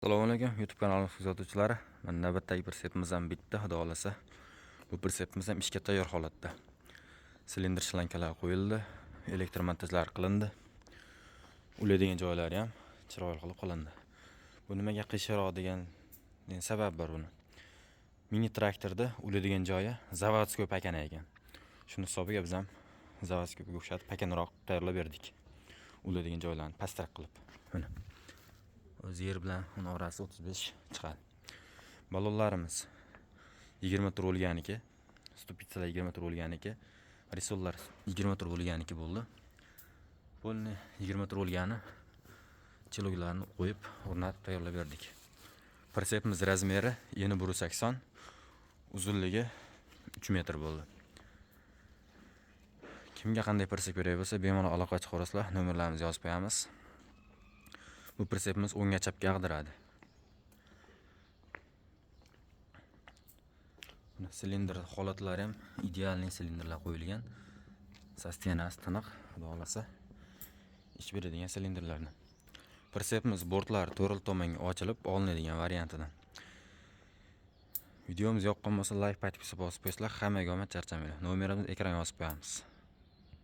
Assalomu alaykum YouTube kanalimiz kuzatuvchilari. Mana navbatdagi pritsepimiz ham bitdi, xudo xolasa. Bu pritsepimiz ham ishga tayyor holatda. Silindr shlankalari qo'yildi, elektr montajlar qilindi. Ulaydigan joylari ham chiroyli qilib qilindi. Bu nimaga qiyinroq degan sabab bor buni. Mini traktorda ulaydigan joyi zavodskoy pakana ekan. Shuni hisobiga biz ham zavodskoyga o'xshatib pakanroq tayyorlab berdik. Ulaydigan joylarni pastroq qilib. Mana o'z yer bilan uni orasi 35 chiqadi. Balonlarimiz 20 metr bo'lganiki, stupitsalar 20 metr bo'lganiki, risollar 20 metr bo'lganiki bo'ldi. Buni 20 metr bo'lgani chiloglarni qo'yib, o'rnatib tayyorlab berdik. Pritsepimiz razmeri eni 180, uzunligi 3 metr bo'ldi. Kimga qanday pritsep kerak bo'lsa, bemalol aloqa chiqarasizlar, nomerlarimizni yozib qo'yamiz. Bu pritsepimiz o'ngga chapga ag'diradi. Silindr holatlari ham idealniy silindrlar qo'yilgan. Sostenasi tiniq, xudo xolasa ish beradigan silindrlarni. Pritsepimiz bortlari to'ril tomonga ochilib olinadigan variantidan. Videomiz yoqqan bo'lsa, like, podpisa bosib qo'ysanglar, hammaga omad, charchamanglar. Nomerimizni ekranga yozib qo'yamiz.